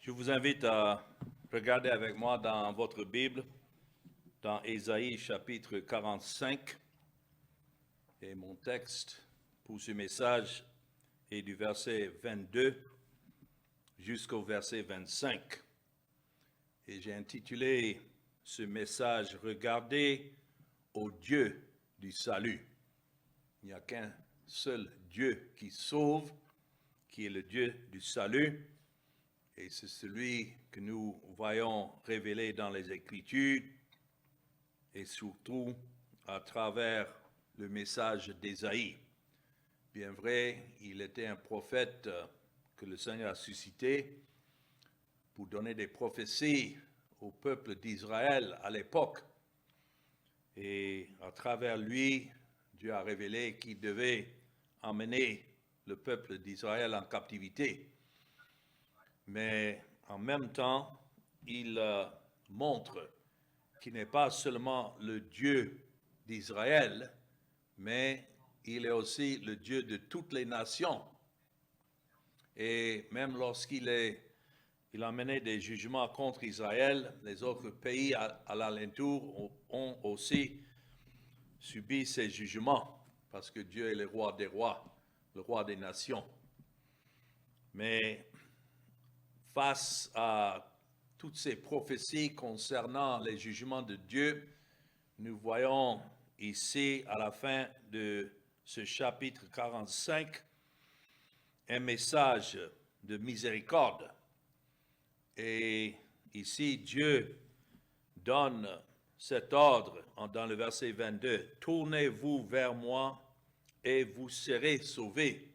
Je vous invite à regarder avec moi dans votre Bible, dans Ésaïe chapitre 45. Et mon texte pour ce message est du verset 22 jusqu'au verset 25. Et j'ai intitulé ce message « Regardez au Dieu du salut ». Il n'y a qu'un seul Dieu qui sauve, qui est le Dieu du salut. Et c'est celui que nous voyons révélé dans les Écritures et surtout à travers le message d'Ésaïe. Bien vrai, il était un prophète que le Seigneur a suscité pour donner des prophéties au peuple d'Israël à l'époque. Et à travers lui, Dieu a révélé qu'il devait emmener le peuple d'Israël en captivité. Mais en même temps, il montre qu'il n'est pas seulement le Dieu d'Israël, mais il est aussi le Dieu de toutes les nations. Et même lorsqu'il a mené des jugements contre Israël, les autres pays à l'alentour ont aussi subi ces jugements, parce que Dieu est le roi des rois, le roi des nations. Mais face à toutes ces prophéties concernant les jugements de Dieu, nous voyons ici, à la fin de ce chapitre 45, un message de miséricorde. Et ici, Dieu donne cet ordre dans le verset 22. « Tournez-vous vers moi et vous serez sauvés. »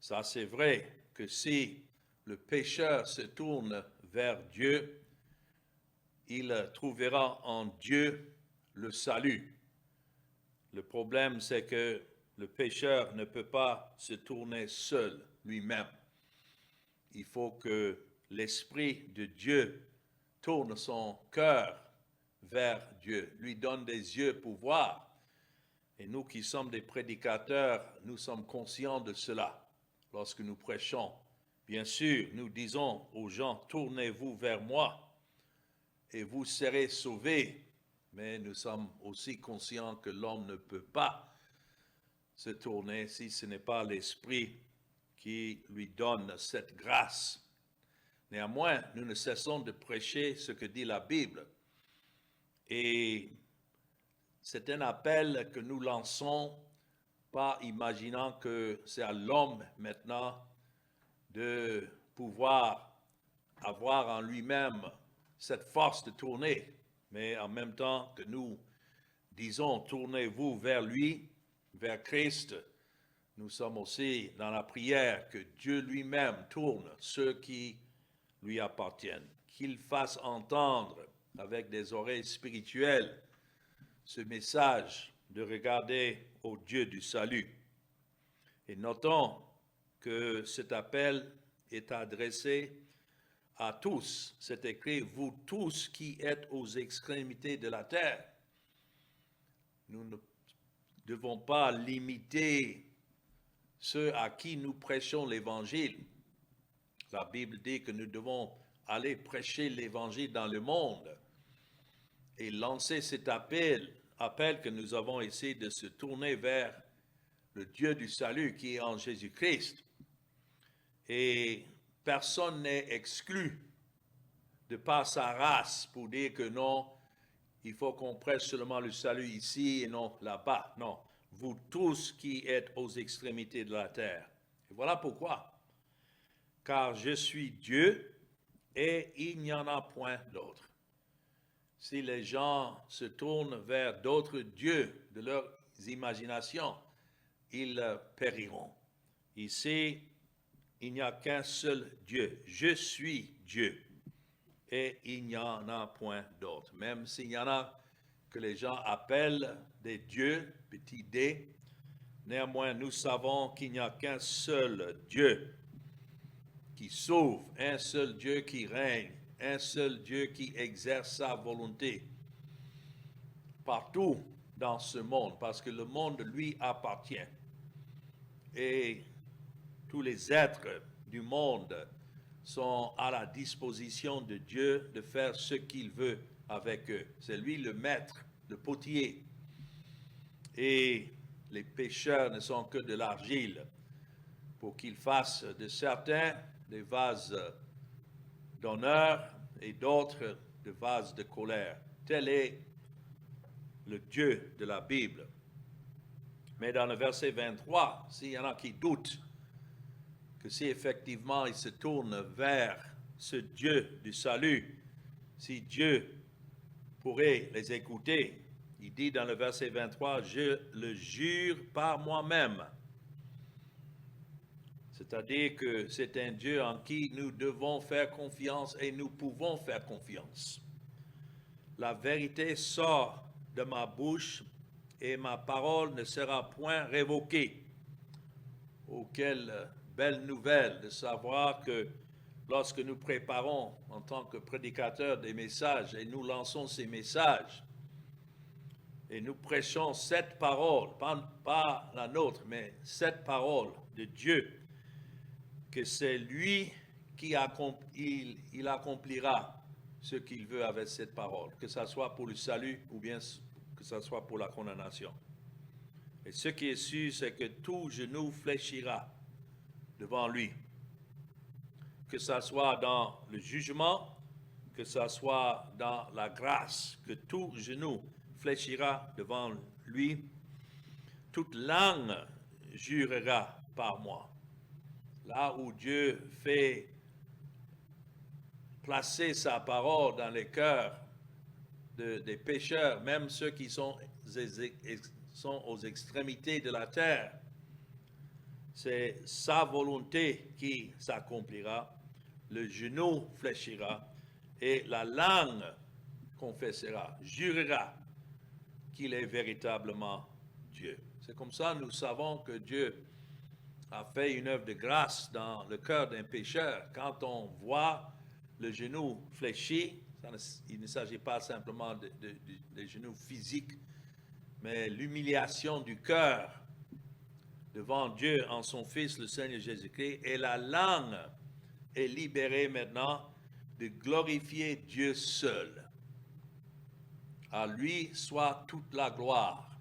Ça, c'est vrai que si le pécheur se tourne vers Dieu, il trouvera en Dieu le salut. Le problème, c'est que le pécheur ne peut pas se tourner seul lui-même. Il faut que l'Esprit de Dieu tourne son cœur vers Dieu, lui donne des yeux pour voir. Et nous qui sommes des prédicateurs, nous sommes conscients de cela lorsque nous prêchons. Bien sûr, nous disons aux gens, tournez-vous vers moi et vous serez sauvés. Mais nous sommes aussi conscients que l'homme ne peut pas se tourner si ce n'est pas l'Esprit qui lui donne cette grâce. Néanmoins, nous ne cessons de prêcher ce que dit la Bible. Et c'est un appel que nous lançons, pas imaginant que c'est à l'homme maintenant de pouvoir avoir en lui-même cette force de tourner, mais en même temps que nous disons tournez-vous vers lui, vers Christ, nous sommes aussi dans la prière que Dieu lui-même tourne ceux qui lui appartiennent, qu'il fasse entendre avec des oreilles spirituelles ce message de regarder au Dieu du salut. Et notons que cet appel est adressé à tous. C'est écrit, vous tous qui êtes aux extrémités de la terre. Nous ne devons pas limiter ceux à qui nous prêchons l'évangile. La Bible dit que nous devons aller prêcher l'évangile dans le monde et lancer cet appel que nous avons essayé de se tourner vers le Dieu du salut qui est en Jésus-Christ. Et personne n'est exclu de par sa race pour dire que non, il faut qu'on prêche seulement le salut ici et non là-bas. Non, vous tous qui êtes aux extrémités de la terre. Et voilà pourquoi. Car je suis Dieu et il n'y en a point d'autre. Si les gens se tournent vers d'autres dieux de leurs imaginations, ils périront. Ici, il n'y a qu'un seul Dieu. Je suis Dieu. Et il n'y en a point d'autre. Même s'il y en a que les gens appellent des dieux, petit d, néanmoins nous savons qu'il n'y a qu'un seul Dieu qui sauve, un seul Dieu qui règne, un seul Dieu qui exerce sa volonté partout dans ce monde, parce que le monde lui appartient. Et tous les êtres du monde sont à la disposition de Dieu de faire ce qu'il veut avec eux. C'est lui le maître, le potier. Et les pécheurs ne sont que de l'argile pour qu'ils fassent de certains des vases d'honneur et d'autres des vases de colère. Tel est le Dieu de la Bible. Mais dans le verset 23, s'il y en a qui doutent que si effectivement ils se tournent vers ce Dieu du salut, si Dieu pourrait les écouter, il dit dans le verset 23, « Je le jure par moi-même ». C'est-à-dire que c'est un Dieu en qui nous devons faire confiance et nous pouvons faire confiance. La vérité sort de ma bouche et ma parole ne sera point révoquée. Oh, quelle belle nouvelle de savoir que lorsque nous préparons en tant que prédicateurs des messages et nous lançons ces messages et nous prêchons cette parole, pas la nôtre, mais cette parole de Dieu, que c'est lui qui il accomplira ce qu'il veut avec cette parole, que ce soit pour le salut ou bien que ce soit pour la condamnation. Et ce qui est sûr, c'est que tout genou fléchira devant lui, que ce soit dans le jugement, que ce soit dans la grâce, que tout genou fléchira devant lui, toute langue jurera par moi. Là où Dieu fait placer sa parole dans les cœurs des pécheurs, même ceux qui sont aux extrémités de la terre, c'est sa volonté qui s'accomplira, le genou fléchira et la langue confessera, jurera qu'il est véritablement Dieu. C'est comme ça nous savons que Dieu a fait une œuvre de grâce dans le cœur d'un pécheur. Quand on voit le genou fléchi, il ne s'agit pas simplement de genoux physiques, mais l'humiliation du cœur devant Dieu en son Fils, le Seigneur Jésus-Christ, et la langue est libérée maintenant de glorifier Dieu seul. À lui soit toute la gloire.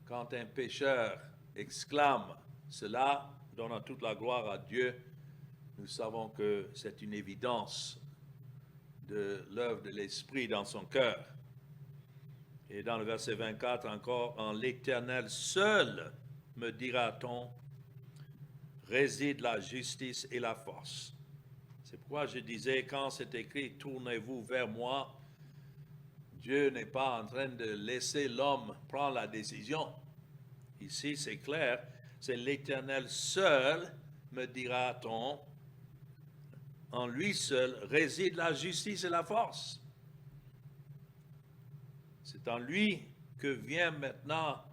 Quand un pécheur exclame cela, donnant toute la gloire à Dieu, nous savons que c'est une évidence de l'œuvre de l'Esprit dans son cœur. Et dans le verset 24 encore, « En l'Éternel seul, me dira-t-on, réside la justice et la force. » C'est pourquoi je disais, quand c'est écrit « Tournez-vous vers moi », Dieu n'est pas en train de laisser l'homme prendre la décision. Ici, c'est clair, c'est l'Éternel seul, me dira-t-on, en lui seul réside la justice et la force. C'est en lui que vient maintenant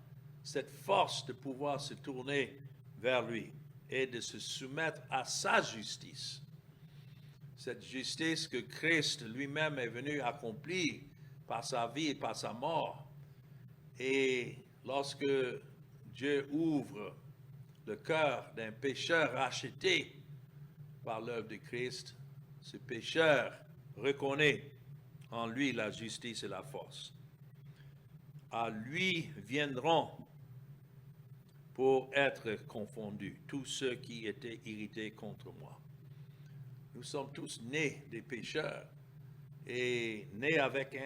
cette force de pouvoir se tourner vers lui et de se soumettre à sa justice. Cette justice que Christ lui-même est venu accomplir par sa vie et par sa mort. Et lorsque Dieu ouvre le cœur d'un pécheur racheté par l'œuvre de Christ, ce pécheur reconnaît en lui la justice et la force. À lui viendront pour être confondus tous ceux qui étaient irrités contre moi. Nous sommes tous nés des pécheurs et nés avec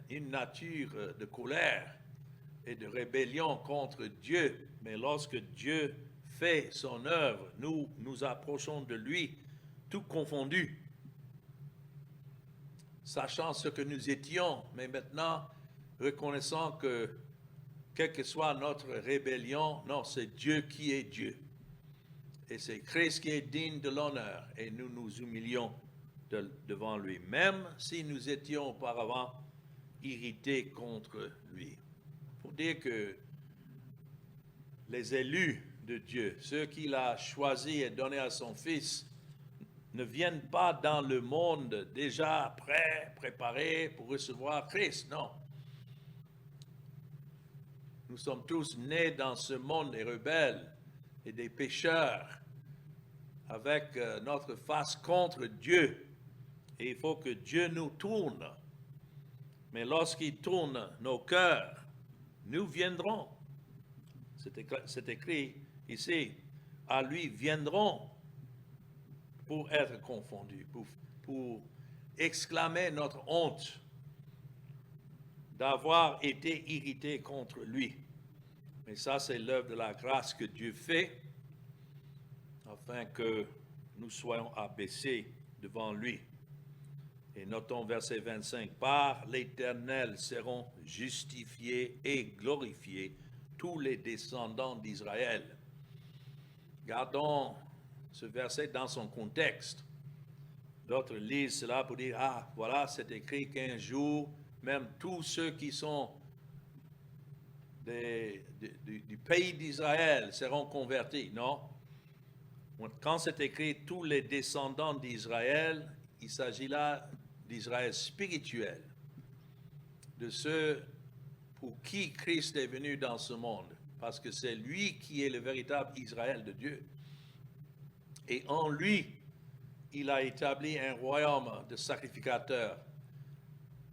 une nature de colère et de rébellion contre Dieu. Mais lorsque Dieu fait son œuvre, nous nous approchons de lui, tout confondu, sachant ce que nous étions, mais maintenant reconnaissant que, quelle que soit notre rébellion, non, c'est Dieu qui est Dieu. Et c'est Christ qui est digne de l'honneur, et nous nous humilions devant lui, même si nous étions auparavant irrités contre lui. Il faut dire que les élus de Dieu, ceux qu'il a choisis et donnés à son Fils, ne viennent pas dans le monde déjà prêts, préparés pour recevoir Christ, non. Nous sommes tous nés dans ce monde des rebelles et des pécheurs avec notre face contre Dieu. Et il faut que Dieu nous tourne. Mais lorsqu'il tourne nos cœurs, nous viendrons. C'est écrit ici, à lui viendront pour être confondus, pour exclamer notre honte d'avoir été irrité contre lui. Mais ça, c'est l'œuvre de la grâce que Dieu fait afin que nous soyons abaissés devant lui. Et notons verset 25, par l'Éternel seront justifiés et glorifiés tous les descendants d'Israël. Gardons ce verset dans son contexte. D'autres lisent cela pour dire, ah, voilà, c'est écrit qu'un jour, même tous ceux qui sont du pays d'Israël seront convertis. Non. Quand c'est écrit tous les descendants d'Israël, il s'agit là d'Israël spirituel, de ceux pour qui Christ est venu dans ce monde, parce que c'est lui qui est le véritable Israël de Dieu. Et en lui, il a établi un royaume de sacrificateurs,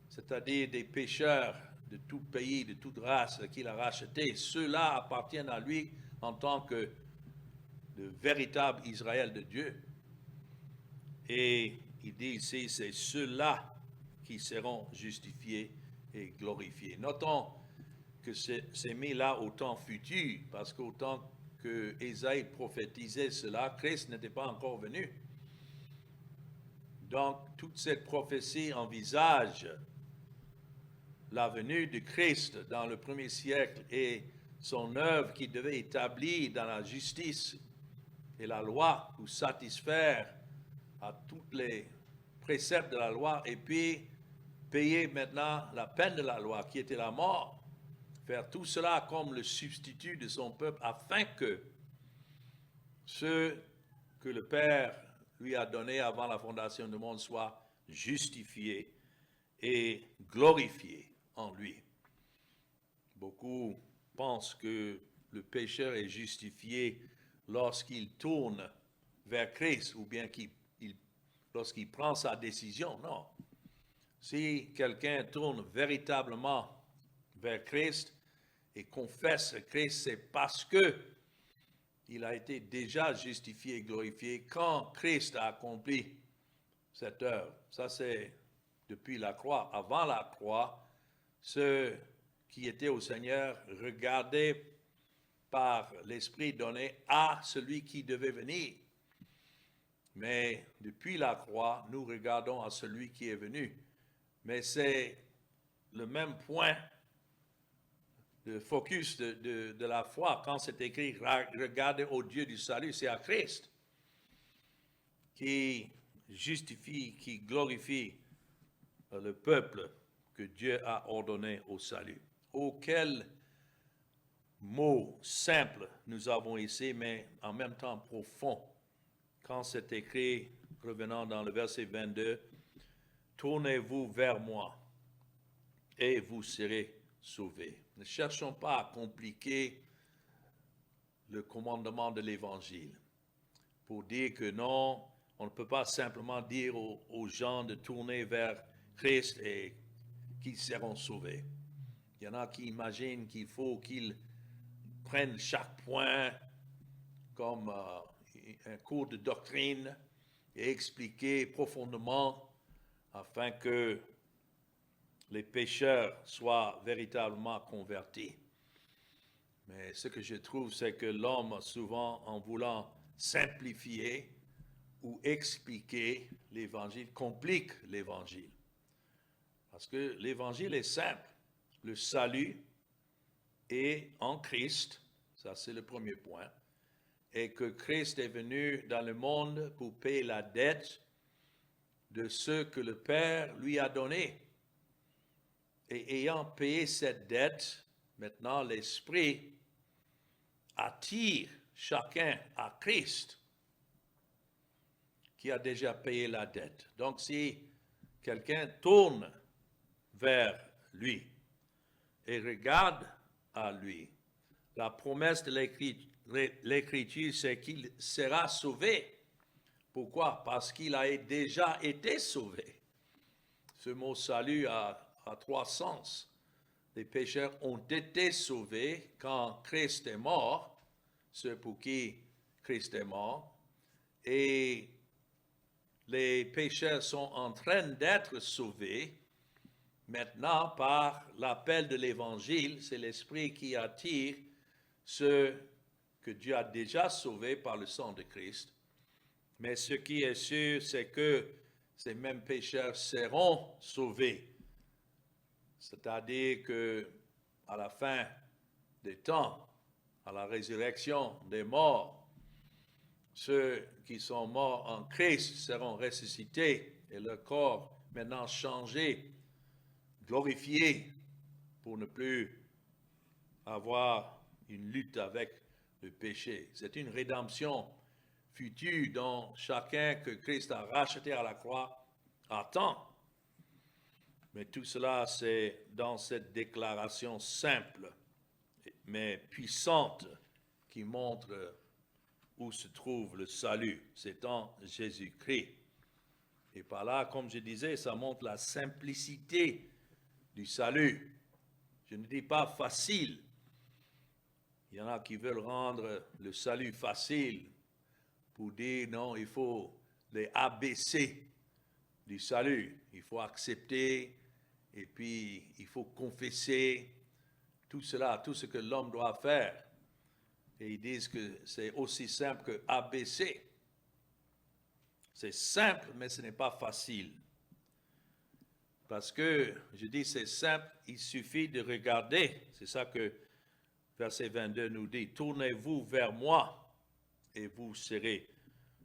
c'est-à-dire des pécheurs de tout pays, de toute race qu'il a rachetés. Ceux-là appartiennent à lui en tant que le véritable Israël de Dieu. Et il dit ici, c'est ceux-là qui seront justifiés et glorifiés. Notons que c'est mis là au temps futur, parce qu'au temps que Ésaïe prophétisait cela, Christ n'était pas encore venu. Donc, toute cette prophétie envisage la venue de Christ dans le premier siècle et son œuvre qui devait établir dans la justice et la loi pour satisfaire à tous les préceptes de la loi et puis payer maintenant la peine de la loi qui était la mort. Faire tout cela comme le substitut de son peuple afin que ceux que le Père lui a donnés avant la fondation du monde soient justifiés et glorifiés en lui. Beaucoup pensent que le pécheur est justifié lorsqu'il tourne vers Christ ou bien lorsqu'il prend sa décision. Non. Si quelqu'un tourne véritablement vers Christ et confesse Christ, c'est parce que il a été déjà justifié et glorifié quand Christ a accompli cette œuvre. Ça, c'est depuis la croix. Avant la croix, ceux qui étaient au Seigneur regardaient par l'Esprit donné à celui qui devait venir. Mais depuis la croix, nous regardons à celui qui est venu. Mais c'est le même point de focus de la foi. Quand c'est écrit « Regardez au Dieu du salut », c'est à Christ qui justifie, qui glorifie le peuple que Dieu a ordonné au salut. Quel mot simple nous avons ici, mais en même temps profond. Quand c'est écrit, revenant dans le verset 22, « Tournez-vous vers moi et vous serez sauvés ». Ne cherchons pas à compliquer le commandement de l'Évangile pour dire que non, on ne peut pas simplement dire aux gens de tourner vers Christ et qu'ils seront sauvés. Il y en a qui imaginent qu'il faut qu'ils prennent chaque point comme un cours de doctrine et expliquer profondément afin que les pécheurs soient véritablement convertis. Mais ce que je trouve, c'est que l'homme, souvent, en voulant simplifier ou expliquer l'Évangile, complique l'Évangile. Parce que l'Évangile est simple. Le salut est en Christ, ça c'est le premier point, et que Christ est venu dans le monde pour payer la dette de ce que le Père lui a donné. Et ayant payé cette dette, maintenant l'Esprit attire chacun à Christ qui a déjà payé la dette. Donc si quelqu'un tourne vers lui et regarde à lui, la promesse de l'Écriture, c'est qu'il sera sauvé. Pourquoi? Parce qu'il a déjà été sauvé. Ce mot salut a trois sens. Les pécheurs ont été sauvés quand Christ est mort, ceux pour qui Christ est mort, et les pécheurs sont en train d'être sauvés. Maintenant, par l'appel de l'Évangile, c'est l'Esprit qui attire ceux que Dieu a déjà sauvés par le sang de Christ. Mais ce qui est sûr, c'est que ces mêmes pécheurs seront sauvés. C'est-à-dire que à la fin des temps, à la résurrection des morts, ceux qui sont morts en Christ seront ressuscités et leur corps maintenant changé, glorifié, pour ne plus avoir une lutte avec le péché. C'est une rédemption future dont chacun que Christ a racheté à la croix attend. Mais tout cela, c'est dans cette déclaration simple, mais puissante, qui montre où se trouve le salut. C'est en Jésus-Christ. Et par là, comme je disais, ça montre la simplicité du salut. Je ne dis pas facile. Il y en a qui veulent rendre le salut facile pour dire non, il faut les ABC du salut. Il faut accepter et puis il faut confesser tout cela, tout ce que l'homme doit faire. Et ils disent que c'est aussi simple que ABC. C'est simple, mais ce n'est pas facile. Parce que, je dis c'est simple, il suffit de regarder. C'est ça que verset 22 nous dit. Tournez-vous vers moi et vous serez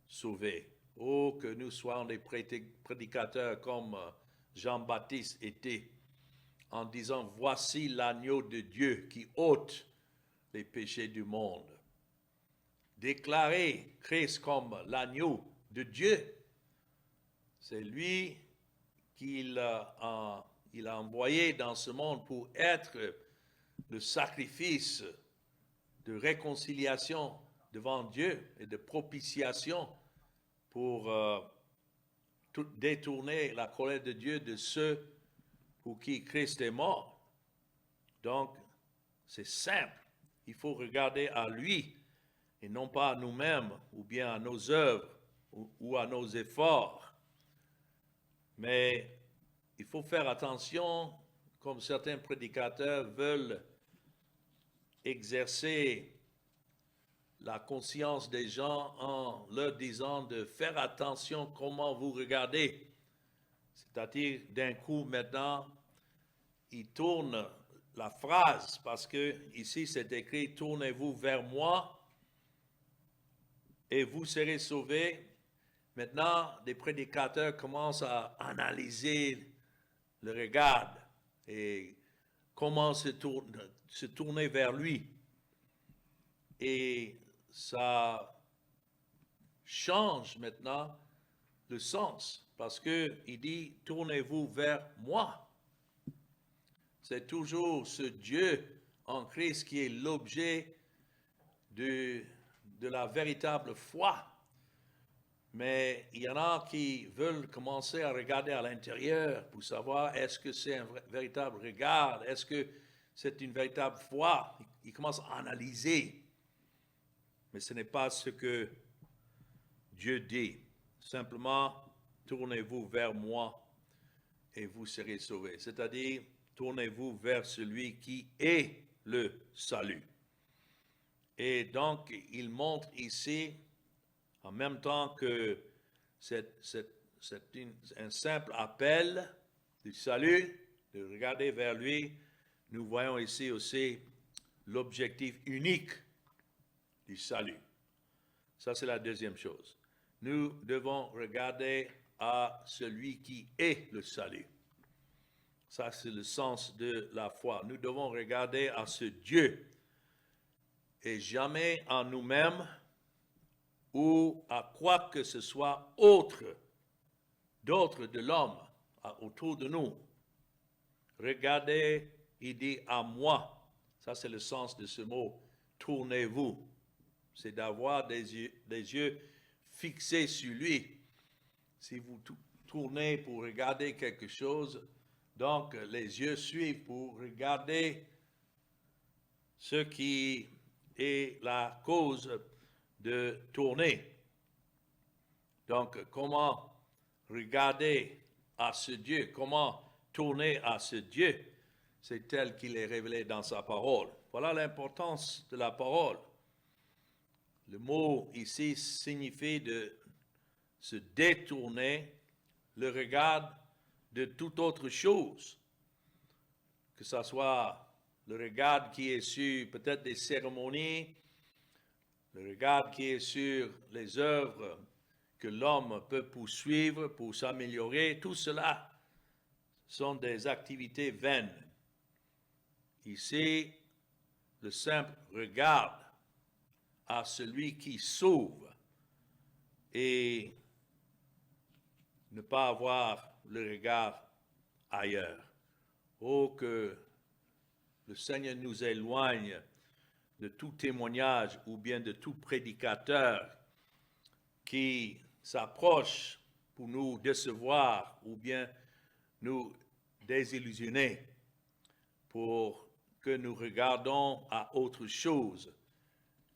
sauvés. Oh, que nous soyons des prédicateurs comme Jean-Baptiste était, en disant, voici l'agneau de Dieu qui ôte les péchés du monde. Déclarer Christ comme l'agneau de Dieu, c'est lui qu'il a envoyé dans ce monde pour être le sacrifice de réconciliation devant Dieu et de propitiation pour détourner la colère de Dieu de ceux pour qui Christ est mort. Donc, c'est simple. Il faut regarder à lui et non pas à nous-mêmes ou bien à nos œuvres ou à nos efforts. Mais il faut faire attention, comme certains prédicateurs veulent exercer la conscience des gens en leur disant de faire attention comment vous regardez. C'est-à-dire, d'un coup, maintenant, ils tournent la phrase, parce que ici c'est écrit, tournez-vous vers moi et vous serez sauvés. Maintenant, des prédicateurs commencent à analyser le regard et comment se tourner vers lui. Et ça change maintenant le sens, parce qu'il dit, tournez-vous vers moi. C'est toujours ce Dieu en Christ qui est l'objet de la véritable foi. Mais il y en a qui veulent commencer à regarder à l'intérieur pour savoir est-ce que c'est un véritable regard, est-ce que c'est une véritable foi. Ils commencent à analyser. Mais ce n'est pas ce que Dieu dit. Simplement, tournez-vous vers moi et vous serez sauvés. C'est-à-dire, tournez-vous vers celui qui est le salut. Et donc, il montre ici, en même temps que c'est un simple appel du salut, de regarder vers lui, nous voyons ici aussi l'objectif unique du salut. Ça, c'est la deuxième chose. Nous devons regarder à celui qui est le salut. Ça, c'est le sens de la foi. Nous devons regarder à ce Dieu et jamais en nous-mêmes ou à quoi que ce soit d'autre de l'homme autour de nous. Regardez, il dit à moi. Ça, c'est le sens de ce mot. Tournez-vous. C'est d'avoir des yeux fixés sur lui. Si vous tournez pour regarder quelque chose, donc les yeux suivent pour regarder ce qui est la cause de tourner. Donc, comment regarder à ce Dieu, comment tourner à ce Dieu, c'est tel qu'il est révélé dans sa parole. Voilà l'importance de la parole. Le mot ici signifie de se détourner le regard de toute autre chose, que ce soit le regard qui est sur peut-être des cérémonies, le regard qui est sur les œuvres que l'homme peut poursuivre pour s'améliorer, tout cela sont des activités vaines. Ici, le simple regard à celui qui sauve et ne pas avoir le regard ailleurs. Oh, que le Seigneur nous éloigne de tout témoignage ou bien de tout prédicateur qui s'approche pour nous décevoir ou bien nous désillusionner, pour que nous regardons à autre chose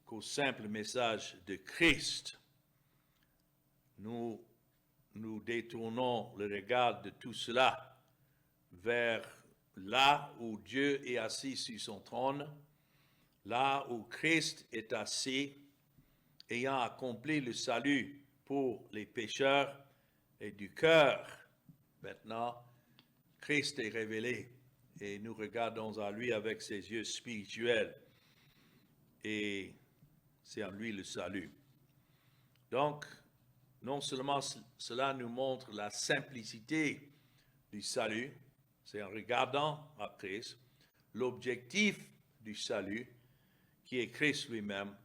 qu'au simple message de Christ. Nous détournons le regard de tout cela vers là où Dieu est assis sur son trône, là où Christ est assis, ayant accompli le salut pour les pécheurs et du cœur. Maintenant, Christ est révélé et nous regardons à lui avec ses yeux spirituels et c'est en lui le salut. Donc, non seulement cela nous montre la simplicité du salut, c'est en regardant à Christ, l'objectif du salut qui est Christ lui-même,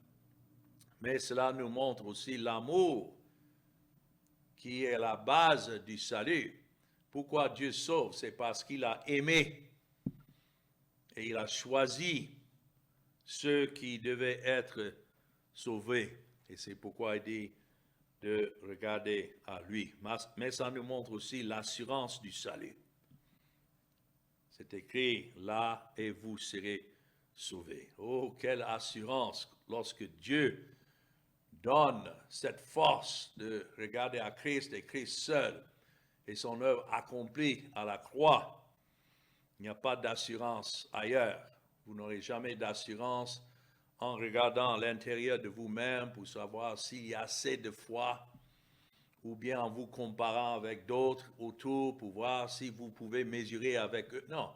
mais cela nous montre aussi l'amour qui est la base du salut. Pourquoi Dieu sauve? C'est parce qu'il a aimé et il a choisi ceux qui devaient être sauvés. Et c'est pourquoi il dit de regarder à lui. Mais ça nous montre aussi l'assurance du salut. C'est écrit là et vous serez sauvés. Oh, quelle assurance lorsque Dieu donne cette force de regarder à Christ et Christ seul et son œuvre accomplie à la croix. Il n'y a pas d'assurance ailleurs. Vous n'aurez jamais d'assurance en regardant à l'intérieur de vous-même pour savoir s'il y a assez de foi, ou bien en vous comparant avec d'autres autour pour voir si vous pouvez mesurer avec eux. Non.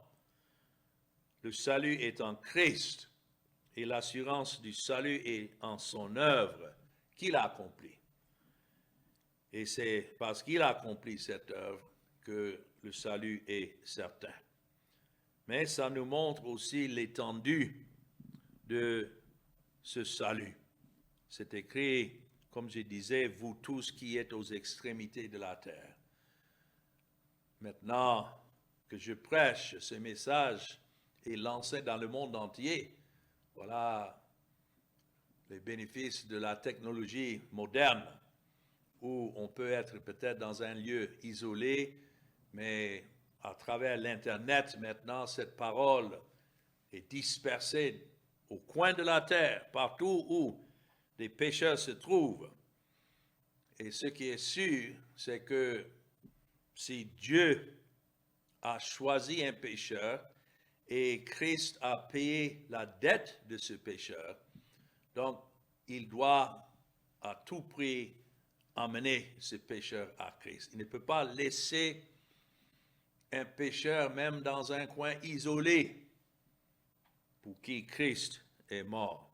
Le salut est en Christ et l'assurance du salut est en son œuvre qu'il a accomplie. Et c'est parce qu'il a accompli cette œuvre que le salut est certain. Mais ça nous montre aussi l'étendue de ce salut. C'est écrit, comme je disais, vous tous qui êtes aux extrémités de la terre. Maintenant que je prêche ce message et lancé dans le monde entier, voilà les bénéfices de la technologie moderne, où on peut être peut-être dans un lieu isolé, mais à travers l'Internet, maintenant, cette parole est dispersée au coin de la terre, partout où des pécheurs se trouvent. Et ce qui est sûr, c'est que si Dieu a choisi un pécheur et Christ a payé la dette de ce pécheur, donc il doit à tout prix amener ce pécheur à Christ. Il ne peut pas laisser un pécheur même dans un coin isolé pour qui Christ est mort.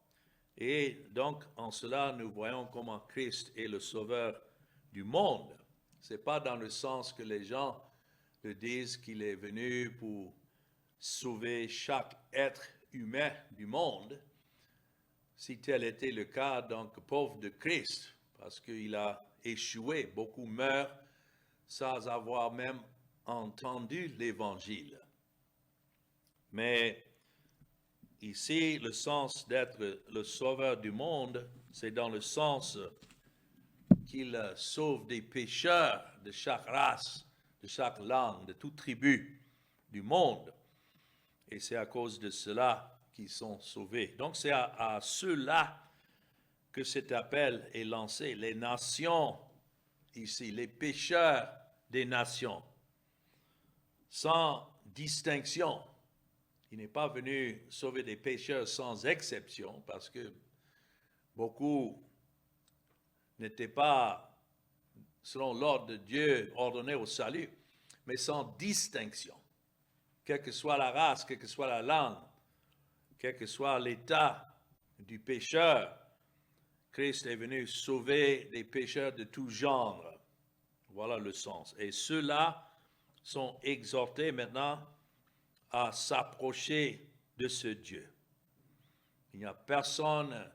Et donc, en cela, nous voyons comment Christ est le sauveur du monde. Ce n'est pas dans le sens que les gens le disent qu'il est venu pour sauver chaque être humain du monde. Si tel était le cas, donc pauvre de Christ, parce qu'il a échoué, beaucoup meurent sans avoir même entendu l'Évangile. Mais ici, le sens d'être le sauveur du monde, c'est dans le sens qu'il sauve des pécheurs de chaque race, de chaque langue, de toute tribu du monde. Et c'est à cause de cela qu'ils sont sauvés. Donc c'est à ceux-là que cet appel est lancé. Les nations ici, les pécheurs des nations, sans distinction. Il n'est pas venu sauver des pécheurs sans exception, parce que beaucoup n'étaient pas, selon l'ordre de Dieu, ordonnés au salut, mais sans distinction. Quelle que soit la race, quelle que soit la langue, quel que soit l'état du pécheur, Christ est venu sauver des pécheurs de tout genre. Voilà le sens. Et ceux-là sont exhortés maintenant à s'approcher de ce Dieu. Il n'y a personne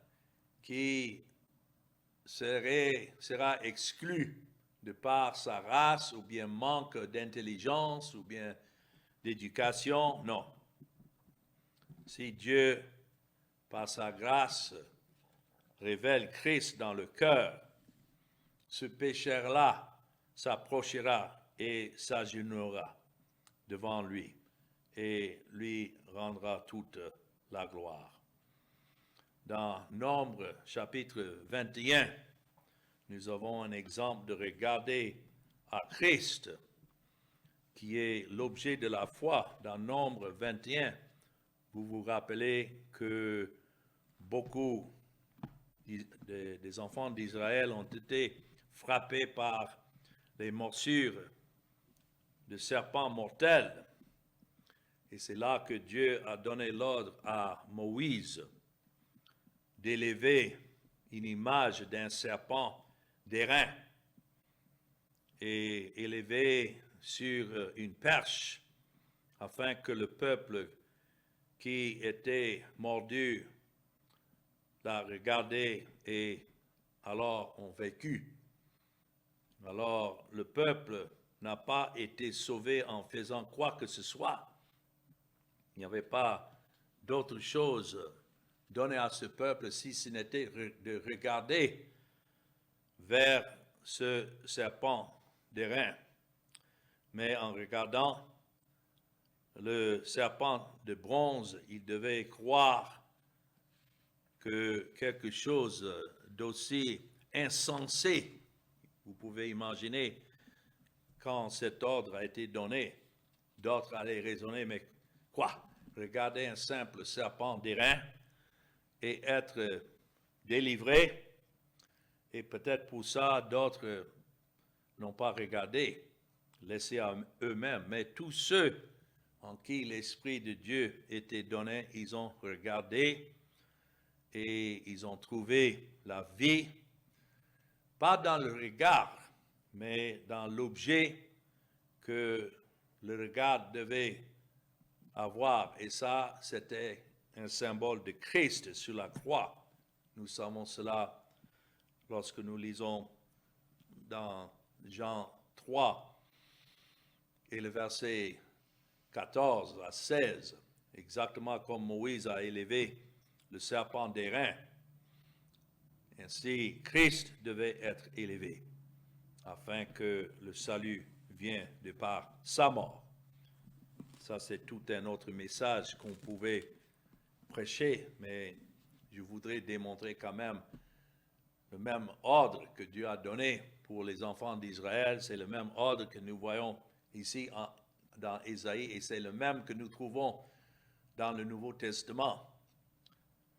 qui sera exclu de par sa race ou bien manque d'intelligence ou bien d'éducation. Non. Si Dieu, par sa grâce, révèle Christ dans le cœur, ce pécheur-là s'approchera et s'agenouillera devant lui et lui rendra toute la gloire. Dans Nombre chapitre 21, nous avons un exemple de regarder à Christ, qui est l'objet de la foi. Dans Nombre 21, vous vous rappelez que beaucoup des enfants d'Israël ont été frappés par les morsures de serpents mortels. Et c'est là que Dieu a donné l'ordre à Moïse d'élever une image d'un serpent d'airain et élevé sur une perche afin que le peuple qui était mordu l'a regardé et alors ont vécu. Alors le peuple n'a pas été sauvé en faisant quoi que ce soit. Il n'y avait pas d'autre chose donnée à ce peuple si ce n'était de regarder vers ce serpent d'airain. Mais en regardant le serpent de bronze, il devait croire que quelque chose d'aussi insensé, vous pouvez imaginer, quand cet ordre a été donné, d'autres allaient raisonner, mais quoi? Regarder un simple serpent d'airain et être délivré, et peut-être pour ça, d'autres n'ont pas regardé, laissés à eux-mêmes, mais tous ceux en qui l'Esprit de Dieu était donné, ils ont regardé et ils ont trouvé la vie, pas dans le regard, mais dans l'objet que le regard devait avoir. Et ça, c'était un symbole de Christ sur la croix. Nous savons cela lorsque nous lisons dans Jean 3 et le verset 14 à 16, exactement comme Moïse a élevé le serpent d'airain. Ainsi, Christ devait être élevé afin que le salut vienne de par sa mort. Ça, c'est tout un autre message qu'on pouvait prêcher, mais je voudrais démontrer quand même le même ordre que Dieu a donné pour les enfants d'Israël. C'est le même ordre que nous voyons ici dans Ésaïe, et c'est le même que nous trouvons dans le Nouveau Testament,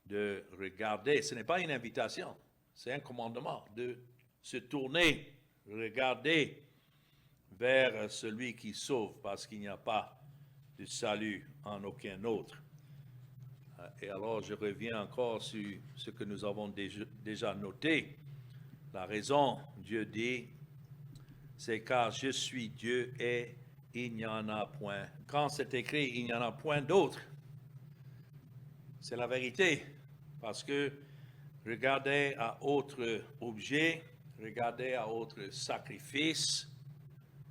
de regarder. Ce n'est pas une invitation, c'est un commandement de se tourner, regarder vers celui qui sauve, parce qu'il n'y a pas de salut en aucun autre. Et alors je reviens encore sur ce que nous avons déjà noté. La raison, Dieu dit, c'est car je suis Dieu et il n'y en a point. Quand c'est écrit, il n'y en a point d'autre, c'est la vérité. Parce que regardez à autre objet, regardez à autre sacrifice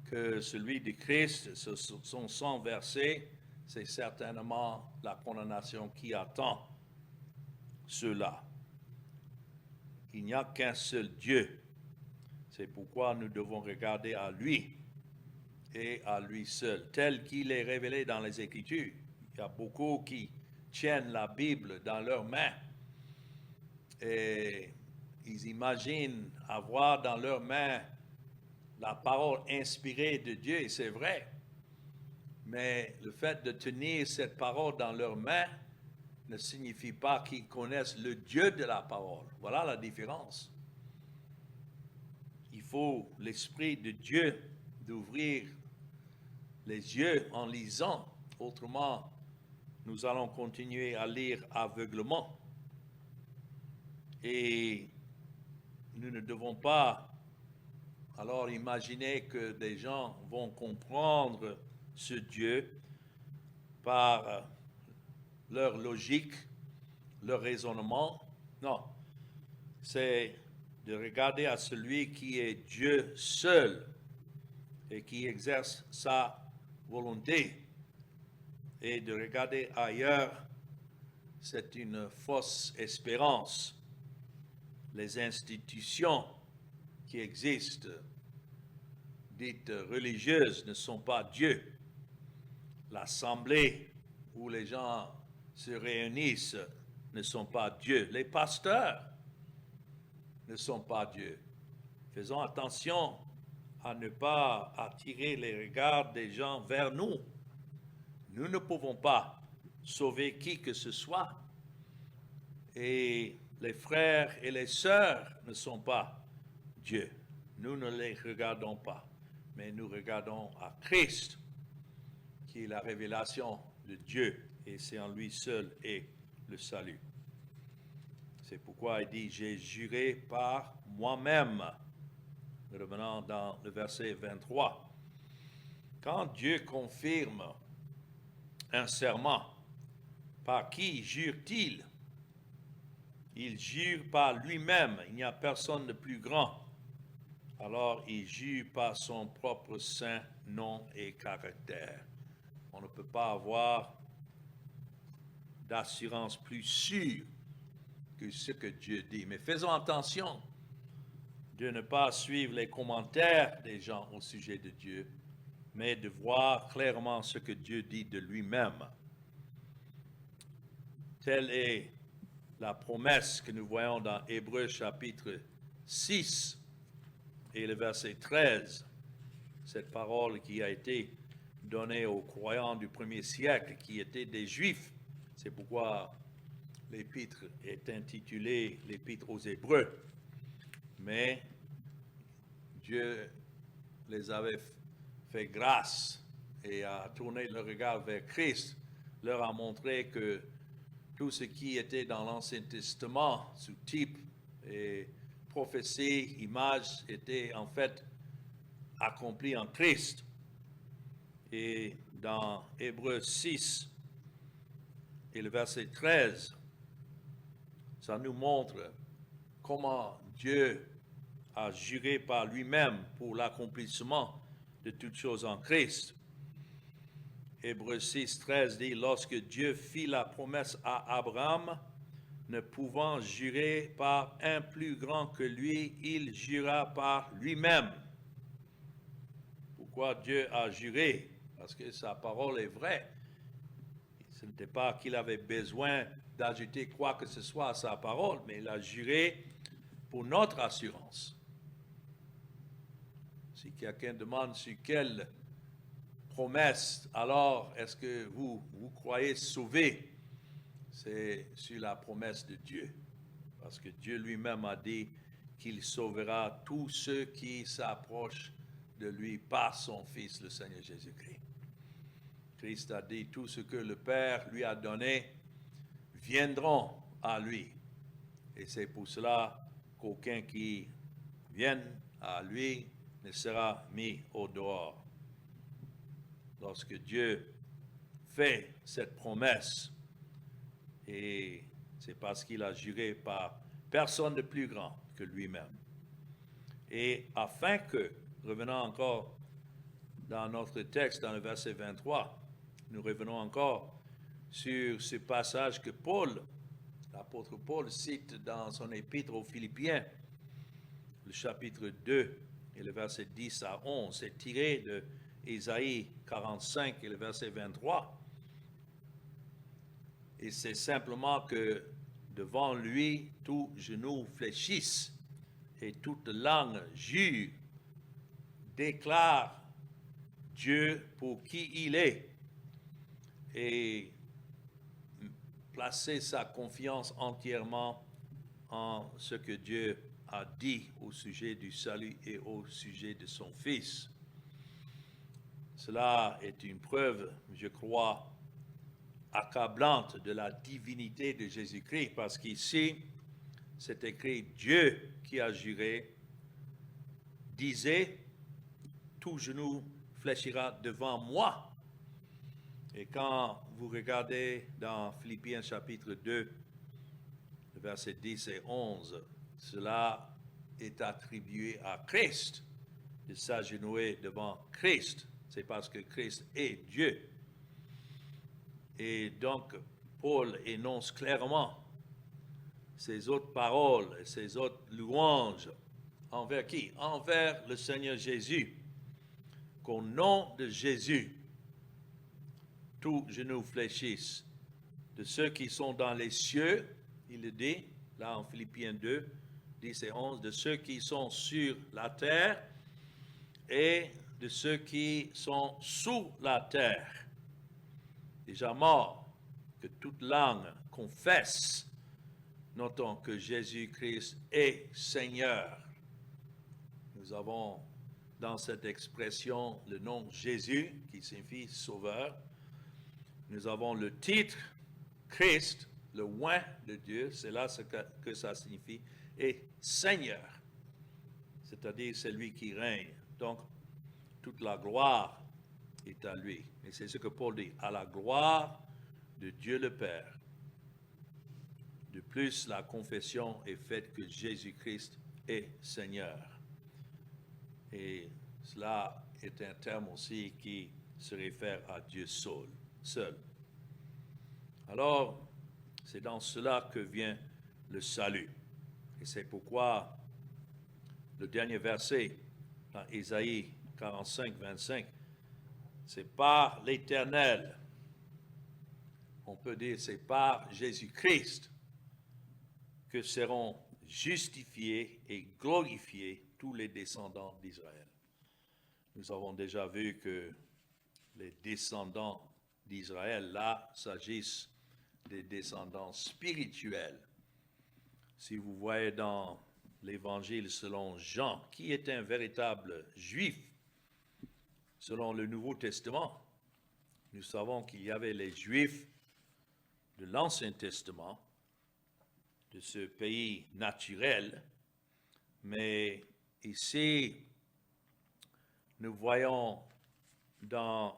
que celui de Christ, son sang versé, c'est certainement la condamnation qui attend ceux-là. Il n'y a qu'un seul Dieu. C'est pourquoi nous devons regarder à lui et à lui seul, tel qu'il est révélé dans les Écritures. Il y a beaucoup qui tiennent la Bible dans leurs mains et ils imaginent avoir dans leurs mains la parole inspirée de Dieu, et c'est vrai. Mais le fait de tenir cette parole dans leurs mains ne signifie pas qu'ils connaissent le Dieu de la parole. Voilà la différence. Il faut l'Esprit de Dieu d'ouvrir les yeux en lisant. Autrement, nous allons continuer à lire aveuglement. Et nous ne devons pas alors imaginer que des gens vont comprendre ce Dieu par leur logique, leur raisonnement. Non, c'est de regarder à celui qui est Dieu seul et qui exerce sa volonté. Et de regarder ailleurs, c'est une fausse espérance. Les institutions qui existent, dites religieuses, ne sont pas Dieu. L'assemblée où les gens se réunissent ne sont pas Dieu. Les pasteurs ne sont pas Dieu. Faisons attention à ne pas attirer les regards des gens vers nous. Nous ne pouvons pas sauver qui que ce soit. Et les frères et les sœurs ne sont pas Dieu. Nous ne les regardons pas, mais nous regardons à Christ, qui est la révélation de Dieu, et c'est en lui seul est le salut. C'est pourquoi il dit, j'ai juré par moi-même. Revenons dans le verset 23. Quand Dieu confirme un serment, par qui jure-t-il? Il jure par lui-même, il n'y a personne de plus grand. Alors il jure par son propre saint nom et caractère. On ne peut pas avoir d'assurance plus sûre que ce que Dieu dit. Mais faisons attention de ne pas suivre les commentaires des gens au sujet de Dieu, mais de voir clairement ce que Dieu dit de lui-même. Telle est la promesse que nous voyons dans Hébreux chapitre 6 et le verset 13. Cette parole qui a été donnée aux croyants du premier siècle, qui étaient des Juifs. C'est pourquoi l'épître est intitulée l'épître aux Hébreux. Mais Dieu les avait fait grâce et a tourné le regard vers Christ, leur a montré que tout ce qui était dans l'Ancien Testament, sous type et prophétie, image, était en fait accompli en Christ. Et dans Hébreux 6 et le verset 13, ça nous montre comment Dieu a juré par lui-même pour l'accomplissement de toutes choses en Christ. Hébreux 6, 13 dit, lorsque Dieu fit la promesse à Abraham, ne pouvant jurer par un plus grand que lui, il jura par lui-même. Pourquoi Dieu a juré? Parce que sa parole est vraie. Ce n'était pas qu'il avait besoin d'ajouter quoi que ce soit à sa parole, mais il a juré pour notre assurance. Si quelqu'un demande sur quelle promesse, alors est-ce que vous croyez sauver? C'est sur la promesse de Dieu. Parce que Dieu lui-même a dit qu'il sauvera tous ceux qui s'approchent de lui par son Fils, le Seigneur Jésus-Christ. Christ a dit, tout ce que le Père lui a donné viendront à lui. Et c'est pour cela qu'aucun qui vienne à lui ne sera mis au dehors. Lorsque Dieu fait cette promesse, et c'est parce qu'il a juré par personne de plus grand que lui-même. Et afin que, revenons encore dans notre texte, dans le verset 23, nous revenons encore sur ce passage que Paul, l'apôtre Paul, cite dans son épître aux Philippiens, le chapitre 2 et le verset 10 à 11. C'est tiré de Ésaïe 45 et le verset 23. Et c'est simplement que devant lui, tout genou fléchisse et toute langue jure, déclare Dieu pour qui il est et placer sa confiance entièrement en ce que Dieu a dit au sujet du salut et au sujet de son Fils. Cela est une preuve, je crois, accablante de la divinité de Jésus-Christ, parce qu'ici, c'est écrit Dieu qui a juré, disait, tout genou fléchira devant moi. Et quand vous regardez dans Philippiens chapitre 2, versets 10 et 11, cela est attribué à Christ, de s'agenouiller devant Christ. C'est parce que Christ est Dieu. Et donc, Paul énonce clairement ces autres paroles, ces autres louanges. Envers qui? Envers le Seigneur Jésus. Qu'au nom de Jésus, tout genou fléchisse. De ceux qui sont dans les cieux, il le dit, là en Philippiens 2, 10 et 11, de ceux qui sont sur la terre et de ceux qui sont sous la terre, déjà morts, que toute langue confesse, notons que Jésus-Christ est Seigneur. Nous avons dans cette expression le nom Jésus, qui signifie Sauveur. Nous avons le titre Christ, le oint de Dieu, c'est là ce que ça signifie, et Seigneur, c'est-à-dire celui qui règne. Donc, toute la gloire est à lui. Et c'est ce que Paul dit, à la gloire de Dieu le Père. De plus, la confession est faite que Jésus-Christ est Seigneur. Et cela est un terme aussi qui se réfère à Dieu seul. Alors, c'est dans cela que vient le salut. Et c'est pourquoi le dernier verset, dans Ésaïe 45, 25, c'est par l'Éternel. On peut dire c'est par Jésus-Christ que seront justifiés et glorifiés tous les descendants d'Israël. Nous avons déjà vu que les descendants d'Israël, là, s'agissent des descendants spirituels. Si vous voyez dans l'Évangile selon Jean, qui est un véritable juif, selon le Nouveau Testament, nous savons qu'il y avait les Juifs de l'Ancien Testament, de ce pays naturel, mais ici, nous voyons dans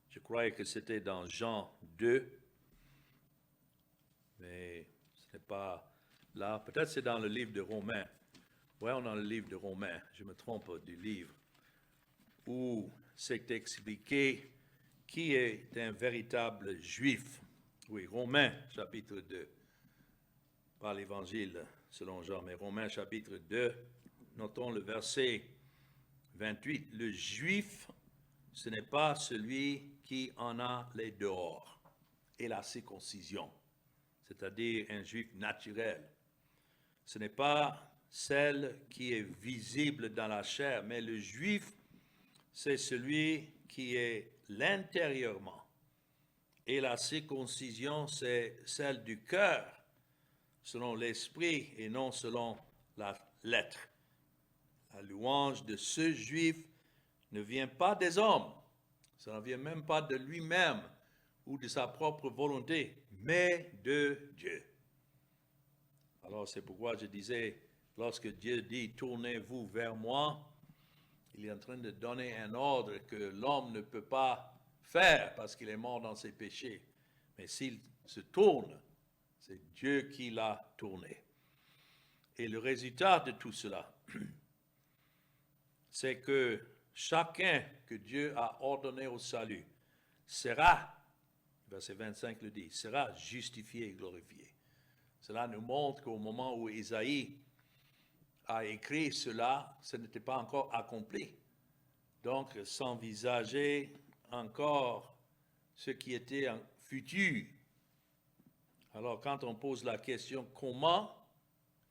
je croyais que c'était dans Jean 2, mais ce n'est pas là. Peut-être c'est dans le livre de Romains. Voyons dans le livre de Romains, je me trompe du livre, où c'est expliqué qui est un véritable juif. Oui, Romains chapitre 2, pas l'évangile selon Jean, mais Romains chapitre 2, notons le verset 28. Le juif, ce n'est pas celui qui en a les dehors et la circoncision, c'est-à-dire un juif naturel. Ce n'est pas celle qui est visible dans la chair, mais le juif, c'est celui qui est l'intérieurement. Et la circoncision, c'est celle du cœur, selon l'esprit et non selon la lettre. La louange de ce juif ne vient pas des hommes, ça ne vient même pas de lui-même ou de sa propre volonté, mais de Dieu. Alors c'est pourquoi je disais, lorsque Dieu dit « tournez-vous vers moi », il est en train de donner un ordre que l'homme ne peut pas faire parce qu'il est mort dans ses péchés. Mais s'il se tourne, c'est Dieu qui l'a tourné. Et le résultat de tout cela, c'est que chacun que Dieu a ordonné au salut sera, verset 25 le dit, sera justifié et glorifié. Cela nous montre qu'au moment où Isaïe a écrit cela, ce n'était pas encore accompli. Donc, s'envisager encore ce qui était en futur. Alors, quand on pose la question comment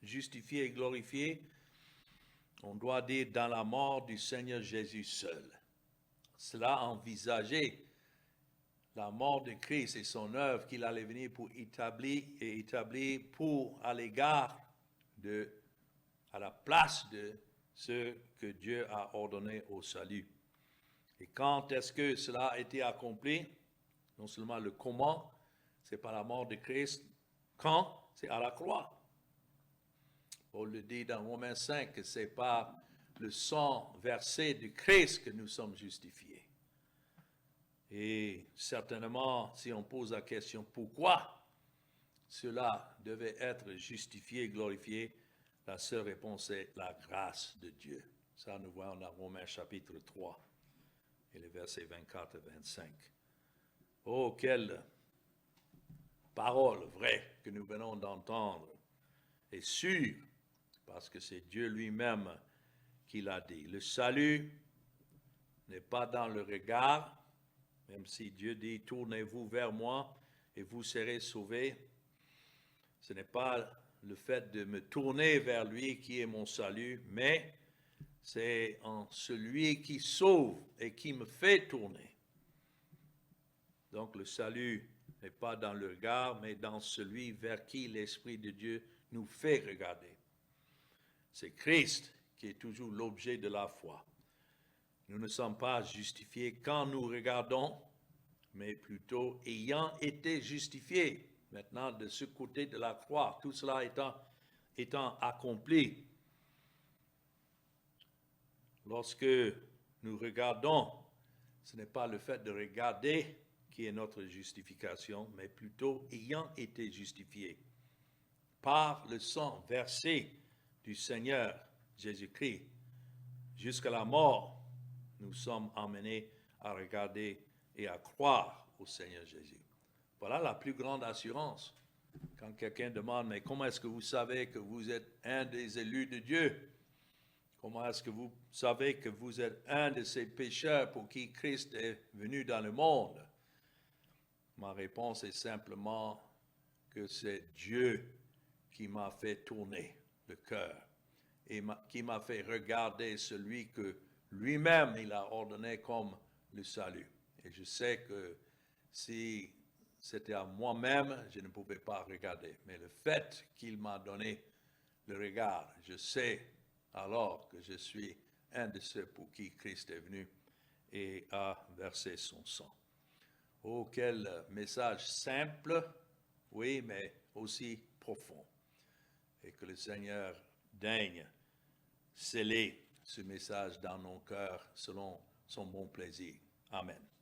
justifier et glorifier, on doit dire dans la mort du Seigneur Jésus seul. Cela envisager la mort de Christ et son œuvre qu'il allait venir pour établir pour à l'égard de, à la place de ce que Dieu a ordonné au salut. Et quand est-ce que cela a été accompli? Non seulement le comment, c'est par la mort de Christ. Quand? C'est à la croix. Paul le dit dans Romains 5 que c'est par le sang versé du Christ que nous sommes justifiés. Et certainement, si on pose la question pourquoi cela devait être justifié, glorifié, la seule réponse est la grâce de Dieu. Ça, nous voyons dans Romains chapitre 3 et les versets 24 et 25. Oh, quelle parole vraie que nous venons d'entendre et sûre, parce que c'est Dieu lui-même qui l'a dit. Le salut n'est pas dans le regard, même si Dieu dit « Tournez-vous vers moi et vous serez sauvés ». Ce n'est pas le fait de me tourner vers lui qui est mon salut, mais c'est en celui qui sauve et qui me fait tourner. Donc le salut n'est pas dans le regard, mais dans celui vers qui l'Esprit de Dieu nous fait regarder. C'est Christ qui est toujours l'objet de la foi. Nous ne sommes pas justifiés quand nous regardons, mais plutôt ayant été justifiés. Maintenant, de ce côté de la croix, tout cela étant accompli. Lorsque nous regardons, ce n'est pas le fait de regarder qui est notre justification, mais plutôt ayant été justifiés par le sang versé du Seigneur Jésus-Christ jusqu'à la mort. Nous sommes emmenés à regarder et à croire au Seigneur Jésus. Voilà la plus grande assurance. Quand quelqu'un demande, mais comment est-ce que vous savez que vous êtes un des élus de Dieu? Comment est-ce que vous savez que vous êtes un de ces pécheurs pour qui Christ est venu dans le monde? Ma réponse est simplement que c'est Dieu qui m'a fait tourner le cœur et qui m'a fait regarder celui que lui-même il a ordonné comme le salut. Et je sais que si c'était à moi-même, je ne pouvais pas regarder. Mais le fait qu'il m'a donné le regard, je sais alors que je suis un de ceux pour qui Christ est venu et a versé son sang. Oh, quel message simple, oui, mais aussi profond. Et que le Seigneur daigne sceller ce message dans nos cœurs selon son bon plaisir. Amen.